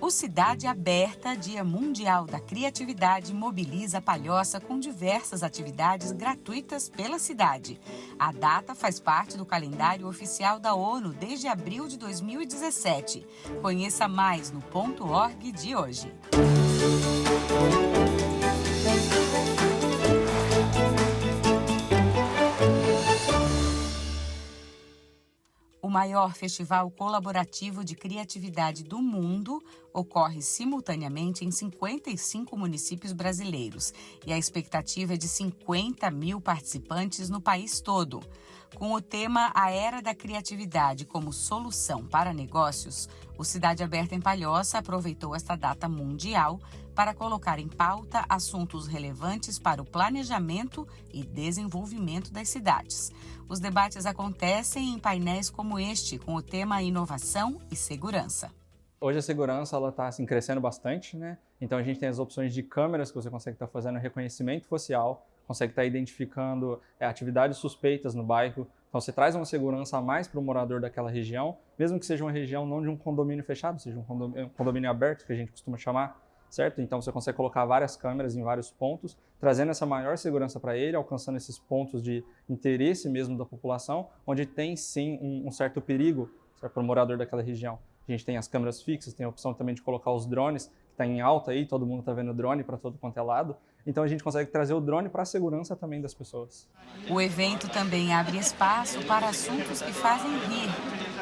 O Cidade Aberta, Dia Mundial da Criatividade, mobiliza Palhoça com diversas atividades gratuitas pela cidade. A data faz parte do calendário oficial da ONU desde abril de 2017. Conheça mais no .org de hoje. O maior festival colaborativo de criatividade do mundo ocorre simultaneamente em 55 municípios brasileiros e a expectativa é de 50 mil participantes no país todo. Com o tema A Era da Criatividade como solução para negócios, o Cidade Aberta em Palhoça aproveitou esta data mundial para colocar em pauta assuntos relevantes para o planejamento e desenvolvimento das cidades. Os debates acontecem em painéis como este, com o tema Inovação e Segurança. Hoje a segurança está crescendo bastante, né? Então a gente tem as opções de câmeras que você consegue estar fazendo reconhecimento facial, consegue estar identificando atividades suspeitas no bairro. Então você traz uma segurança a mais para o morador daquela região, mesmo que seja uma região não de um condomínio fechado, seja um condomínio aberto, que a gente costuma chamar, certo? Então você consegue colocar várias câmeras em vários pontos, trazendo essa maior segurança para ele, alcançando esses pontos de interesse mesmo da população, onde tem sim um certo perigo para o morador daquela região. A gente tem as câmeras fixas, tem a opção também de colocar os drones, que está em alta aí, todo mundo está vendo drone para todo quanto é lado. Então a gente consegue trazer o drone para a segurança também das pessoas. O evento também abre espaço para assuntos que fazem rir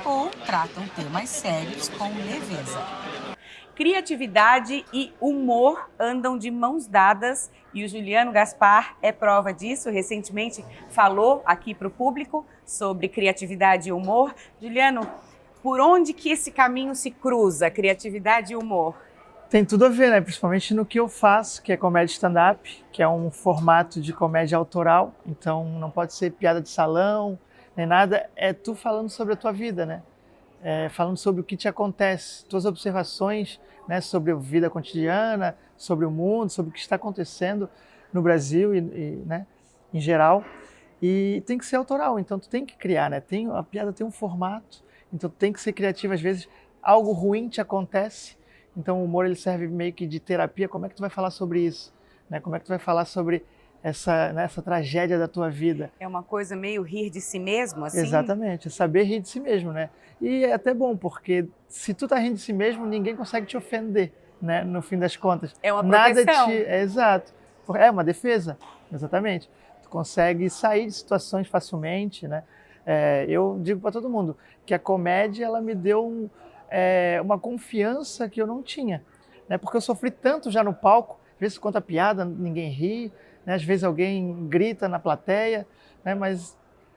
ou tratam temas sérios com leveza. Criatividade e humor andam de mãos dadas e o Juliano Gaspar é prova disso. Recentemente falou aqui para o público sobre criatividade e humor. Juliano, por onde que esse caminho se cruza, criatividade e humor? Tem tudo a ver, né? Principalmente no que eu faço, que é comédia stand-up, que é um formato de comédia autoral. Então não pode ser piada de salão, nem nada. É tu falando sobre a tua vida, né? Falando sobre o que te acontece, tuas observações, né, sobre a vida cotidiana, sobre o mundo, sobre o que está acontecendo no Brasil né, em geral. E tem que ser autoral, então tu tem que criar, né? A piada tem um formato, então tu tem que ser criativo. Às vezes algo ruim te acontece, então o humor ele serve meio que de terapia. Como é que tu vai falar sobre isso? Né? Como é que tu vai falar sobre essa tragédia da tua vida? É uma coisa meio rir de si mesmo, assim? Exatamente, é saber rir de si mesmo, né? E é até bom, porque se tu tá rindo de si mesmo, ninguém consegue te ofender, né? No fim das contas. É uma proteção. Exato. É uma defesa, exatamente. Tu consegue sair de situações facilmente, né? Eu digo para todo mundo que a comédia, ela me deu uma confiança que eu não tinha, né? Porque eu sofri tanto já no palco, às vezes conta piada, ninguém ri, né? Às vezes alguém grita na plateia, né? Mas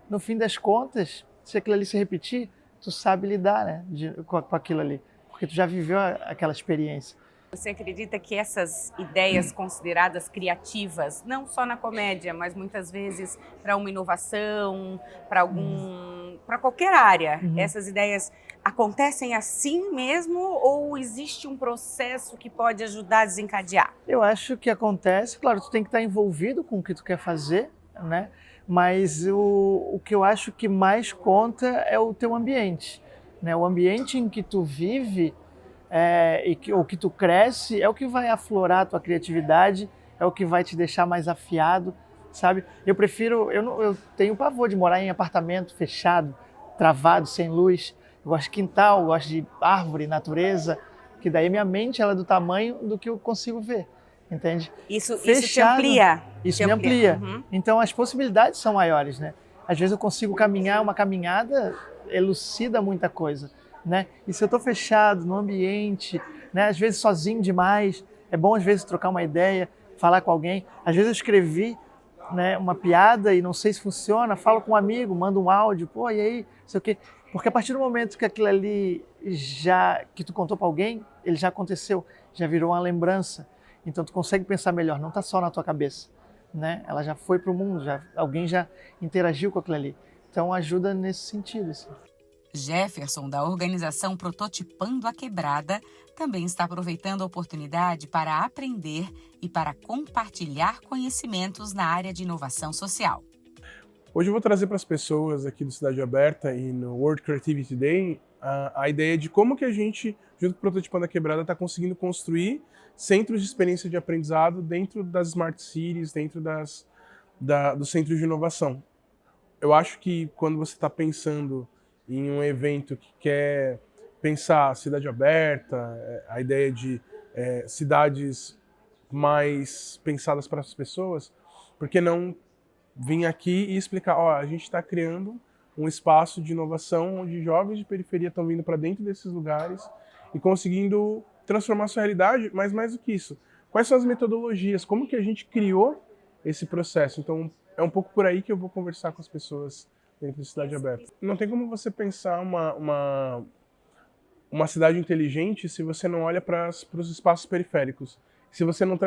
no fim das contas, se aquilo ali se repetir, tu sabe lidar, né? com aquilo ali, porque tu já viveu aquela experiência. Você acredita que essas ideias consideradas criativas, não só na comédia, mas muitas vezes para uma inovação, para qualquer área, essas ideias acontecem assim mesmo ou existe um processo que pode ajudar a desencadear? Eu acho que acontece, claro, tu tem que estar envolvido com o que tu quer fazer, né? Mas o que eu acho que mais conta é o teu ambiente, né? O ambiente em que tu vive ou que tu cresce é o que vai aflorar a tua criatividade, é o que vai te deixar mais afiado, sabe? Eu tenho pavor de morar em apartamento fechado, travado, sem luz. Eu gosto de quintal, eu gosto de árvore, natureza, que daí minha mente ela é do tamanho do que eu consigo ver, entende? Isso te amplia. Isso me amplia. Então as possibilidades são maiores, né? Às vezes eu consigo caminhar, uma caminhada elucida muita coisa, né? E se eu estou fechado no ambiente, né? Às vezes sozinho demais, é bom às vezes trocar uma ideia, falar com alguém. Às vezes eu escrevi, né, uma piada e não sei se funciona, falo com um amigo, mando um áudio, pô, e aí, não sei o quê. Porque a partir do momento que aquilo ali que tu contou para alguém, ele já aconteceu, já virou uma lembrança. Então tu consegue pensar melhor, não está só na tua cabeça, né? Ela já foi para o mundo, alguém já interagiu com aquilo ali. Então ajuda nesse sentido, assim. Jefferson, da organização Prototipando a Quebrada, também está aproveitando a oportunidade para aprender e para compartilhar conhecimentos na área de inovação social. Hoje eu vou trazer para as pessoas aqui do Cidade Aberta e no World Creativity Day a ideia de como que a gente, junto com o Prototipando a Quebrada, está conseguindo construir centros de experiência de aprendizado dentro das Smart Cities, dentro dos centros de inovação. Eu acho que quando você está pensando em um evento que quer pensar cidade aberta, a ideia de cidades mais pensadas para as pessoas, por que não vir aqui e explicar, a gente está criando um espaço de inovação onde jovens de periferia estão vindo para dentro desses lugares e conseguindo transformar sua realidade, mas mais do que isso, quais são as metodologias, como que a gente criou esse processo. Então, é um pouco por aí que eu vou conversar com as pessoas dentro da Cidade Aberta. Não tem como você pensar uma cidade inteligente se você não olha para os espaços periféricos. Se você não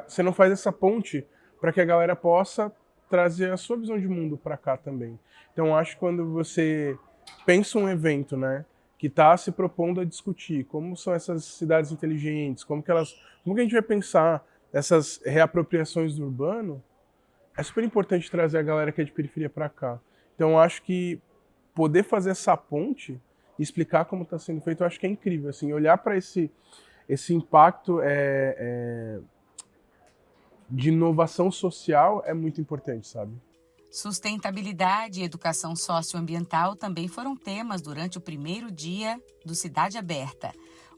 você não faz essa ponte para que a galera possa trazer a sua visão de mundo para cá também. Então, eu acho que quando você pensa um evento, né, que está se propondo a discutir como são essas cidades inteligentes, como que a gente vai pensar essas reapropriações do urbano, é super importante trazer a galera que é de periferia para cá. Então, eu acho que poder fazer essa ponte e explicar como está sendo feito, eu acho que é incrível. Assim, olhar para esse impacto de inovação social é muito importante, sabe? Sustentabilidade e educação socioambiental também foram temas durante o primeiro dia do Cidade Aberta.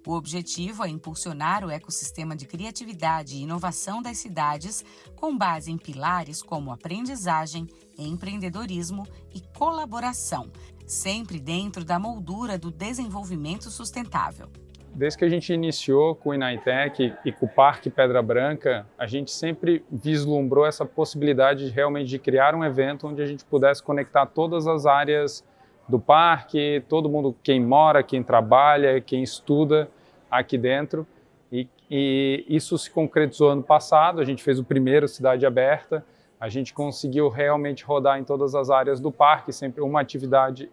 O objetivo é impulsionar o ecossistema de criatividade e inovação das cidades com base em pilares como aprendizagem, empreendedorismo e colaboração, sempre dentro da moldura do desenvolvimento sustentável. Desde que a gente iniciou com o Inaitec e com o Parque Pedra Branca, a gente sempre vislumbrou essa possibilidade de realmente de criar um evento onde a gente pudesse conectar todas as áreas do parque, todo mundo, quem mora, quem trabalha, quem estuda aqui dentro. E isso se concretizou ano passado, a gente fez o primeiro Cidade Aberta, a gente conseguiu realmente rodar em todas as áreas do parque, sempre uma atividade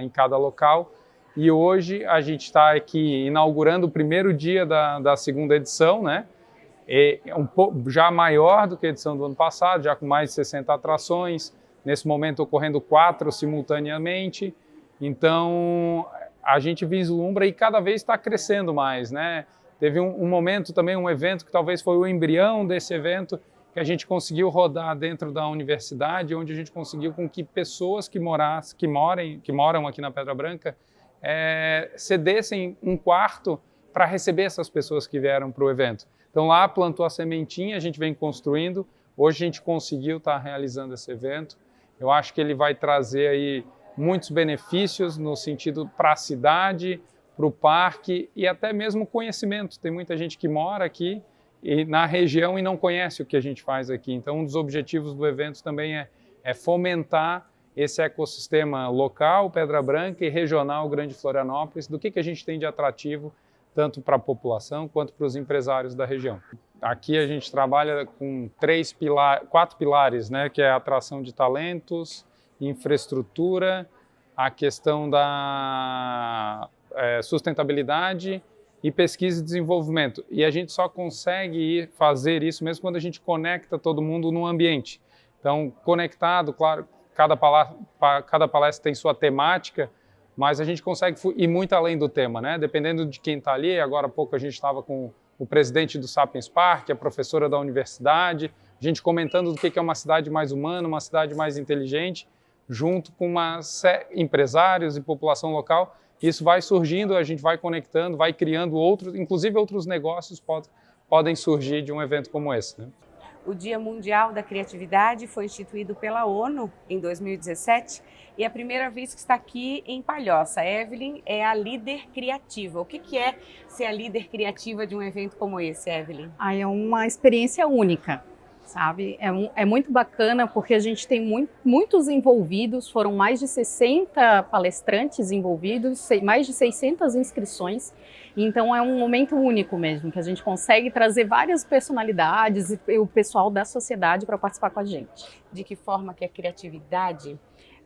em cada local. E hoje a gente está aqui inaugurando o primeiro dia da segunda edição, né? Já maior do que a edição do ano passado, já com mais de 60 atrações, nesse momento ocorrendo 4 simultaneamente. Então a gente vislumbra e cada vez está crescendo mais, né? Teve um momento também, um evento que talvez foi o embrião desse evento, que a gente conseguiu rodar dentro da universidade, onde a gente conseguiu com que pessoas que moram aqui na Pedra Branca cedessem um quarto para receber essas pessoas que vieram para o evento. Então lá plantou a sementinha, a gente vem construindo, hoje a gente conseguiu estar realizando esse evento. Eu acho que ele vai trazer aí muitos benefícios no sentido para a cidade, para o parque e até mesmo conhecimento. Tem muita gente que mora aqui na região e não conhece o que a gente faz aqui. Então um dos objetivos do evento também é fomentar esse ecossistema local, Pedra Branca, e regional Grande Florianópolis, do que a gente tem de atrativo, tanto para a população quanto para os empresários da região. Aqui a gente trabalha com 4 pilares, né, que é a atração de talentos, infraestrutura, a questão da sustentabilidade e pesquisa e desenvolvimento. E a gente só consegue fazer isso mesmo quando a gente conecta todo mundo no ambiente. Então, conectado, claro, cada palestra tem sua temática, mas a gente consegue ir muito além do tema, né? Dependendo de quem está ali. Agora há pouco a gente estava com o presidente do Sapiens Park, a professora da universidade, a gente comentando do que é uma cidade mais humana, uma cidade mais inteligente, junto com empresários e população local. Isso vai surgindo, a gente vai conectando, vai criando inclusive outros negócios podem surgir de um evento como esse, né? O Dia Mundial da Criatividade foi instituído pela ONU em 2017 e é a primeira vez que está aqui em Palhoça. Evelyn é a líder criativa. O que é ser a líder criativa de um evento como esse, Evelyn? É uma experiência única, sabe? É muito bacana porque a gente tem muitos envolvidos, foram mais de 60 palestrantes envolvidos, mais de 600 inscrições. Então é um momento único mesmo, que a gente consegue trazer várias personalidades e o pessoal da sociedade para participar com a gente. De que forma que a criatividade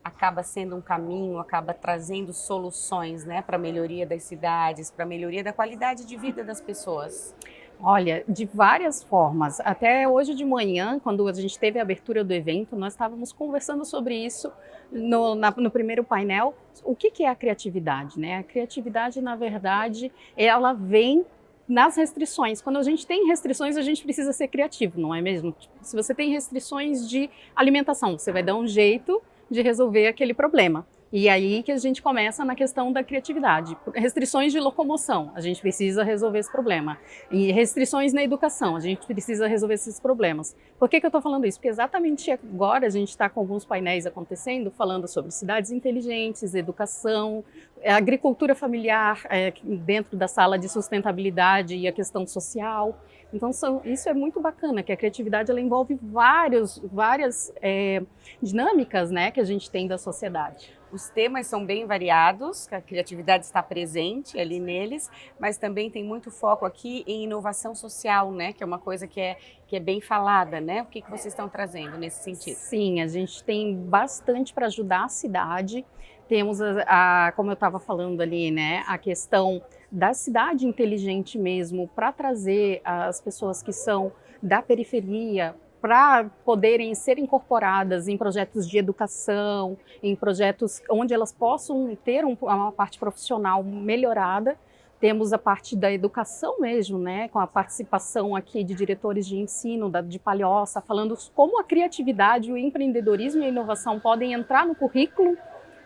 acaba sendo um caminho, acaba trazendo soluções, né, para a melhoria das cidades, para a melhoria da qualidade de vida das pessoas? Olha, de várias formas. Até hoje de manhã, quando a gente teve a abertura do evento, nós estávamos conversando sobre isso no primeiro painel. O que é a criatividade, né? A criatividade, na verdade, ela vem nas restrições. Quando a gente tem restrições, a gente precisa ser criativo, não é mesmo? Se você tem restrições de alimentação, você vai dar um jeito de resolver aquele problema. E aí que a gente começa na questão da criatividade. Restrições de locomoção, a gente precisa resolver esse problema. E restrições na educação, a gente precisa resolver esses problemas. Por que eu estou falando isso? Porque exatamente agora a gente está com alguns painéis acontecendo, falando sobre cidades inteligentes, educação, agricultura familiar, dentro da sala de sustentabilidade e a questão social. Então, isso é muito bacana, que a criatividade ela envolve várias dinâmicas, né, que a gente tem da sociedade. Os temas são bem variados, a criatividade está presente ali neles, mas também tem muito foco aqui em inovação social, né? Que é uma coisa que é bem falada, né? O que vocês estão trazendo nesse sentido? Sim, a gente tem bastante para ajudar a cidade. Temos, como eu estava falando ali, né? A questão da cidade inteligente mesmo, para trazer as pessoas que são da periferia para poderem ser incorporadas em projetos de educação, em projetos onde elas possam ter uma parte profissional melhorada. Temos a parte da educação mesmo, né, com a participação aqui de diretores de ensino de Palhoça, falando como a criatividade, o empreendedorismo e a inovação podem entrar no currículo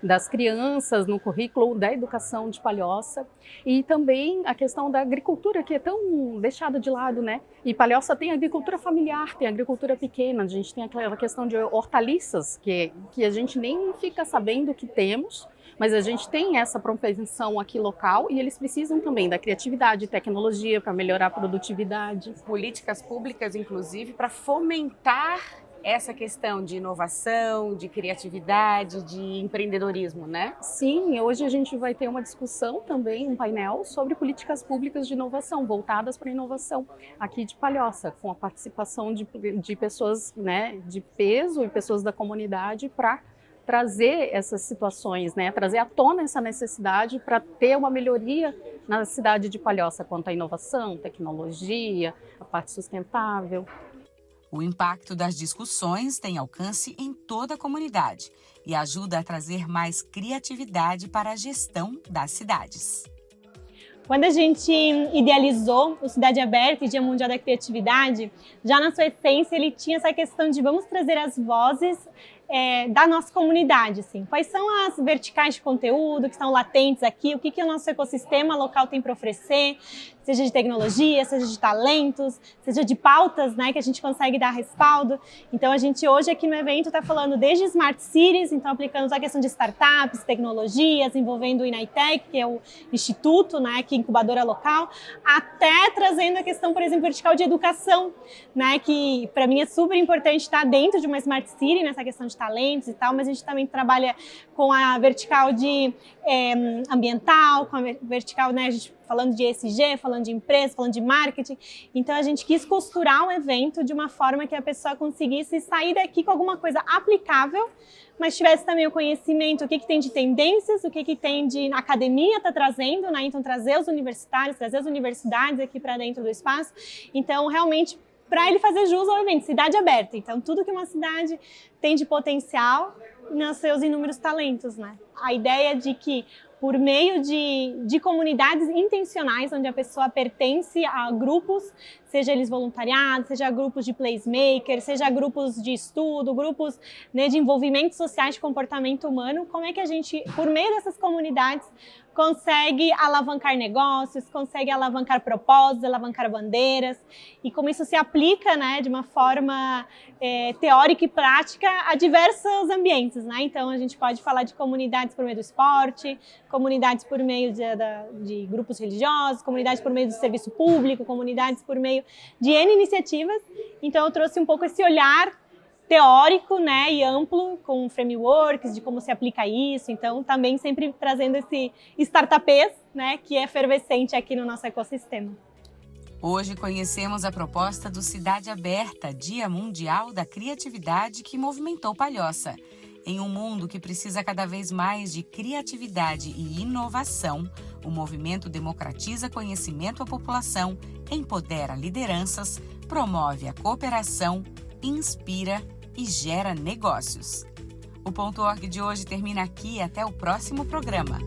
das crianças, no currículo da educação de Palhoça, e também a questão da agricultura, que é tão deixada de lado, né? E Palhoça tem agricultura familiar, tem agricultura pequena, a gente tem aquela questão de hortaliças, que a gente nem fica sabendo que temos, mas a gente tem essa propensão aqui local e eles precisam também da criatividade e tecnologia para melhorar a produtividade. Políticas públicas, inclusive, para fomentar essa questão de inovação, de criatividade, de empreendedorismo, né? Sim, hoje a gente vai ter uma discussão também, um painel sobre políticas públicas de inovação, voltadas para a inovação aqui de Palhoça, com a participação de pessoas, né, de peso e pessoas da comunidade para trazer essas situações, né, trazer à tona essa necessidade para ter uma melhoria na cidade de Palhoça quanto à inovação, tecnologia, a parte sustentável. O impacto das discussões tem alcance em toda a comunidade e ajuda a trazer mais criatividade para a gestão das cidades. Quando a gente idealizou o Cidade Aberta e Dia Mundial da Criatividade, já na sua essência ele tinha essa questão de vamos trazer as vozes da nossa comunidade, assim. Quais são as verticais de conteúdo que estão latentes aqui, o que o nosso ecossistema local tem para oferecer, seja de tecnologia, seja de talentos, seja de pautas, né, que a gente consegue dar respaldo. Então a gente hoje aqui no evento está falando desde Smart Cities, então aplicando a questão de startups, tecnologias, envolvendo o Inaitec, que é o instituto, né, que é incubadora local, até trazendo a questão, por exemplo, vertical de educação, né, que para mim é super importante estar dentro de uma Smart City, nessa questão de talentos e tal, mas a gente também trabalha com a vertical de ambiental, com a vertical, né, a gente falando de ESG, falando de empresa, falando de marketing. Então a gente quis costurar um evento de uma forma que a pessoa conseguisse sair daqui com alguma coisa aplicável, mas tivesse também o conhecimento, o que tem de tendências, o que tem de academia está trazendo, né? Então trazer os universitários, trazer as universidades aqui para dentro do espaço. Então realmente para ele fazer jus ao evento, cidade aberta. Então tudo que uma cidade tem de potencial nos seus inúmeros talentos, né? A ideia de que por meio de comunidades intencionais, onde a pessoa pertence a grupos, seja eles voluntariados, seja grupos de placemakers, seja grupos de estudo, grupos, né, de envolvimento sociais de comportamento humano, como é que a gente, por meio dessas comunidades, consegue alavancar negócios, consegue alavancar propósitos, alavancar bandeiras, e como isso se aplica, né, de uma forma teórica e prática a diversos ambientes, né? Então a gente pode falar de comunidades por meio do esporte, comunidades por meio de grupos religiosos, comunidades por meio do serviço público, comunidades por meio de N iniciativas. Então eu trouxe um pouco esse olhar teórico, né, e amplo, com frameworks de como se aplica isso. Então também sempre trazendo esse startupês, né, que é efervescente aqui no nosso ecossistema. Hoje conhecemos a proposta do Cidade Aberta, Dia Mundial da Criatividade, que movimentou Palhoça. Em um mundo que precisa cada vez mais de criatividade e inovação, o movimento democratiza conhecimento à população, empodera lideranças, promove a cooperação, inspira e gera negócios. O Ponto Org de hoje termina aqui. Até o próximo programa.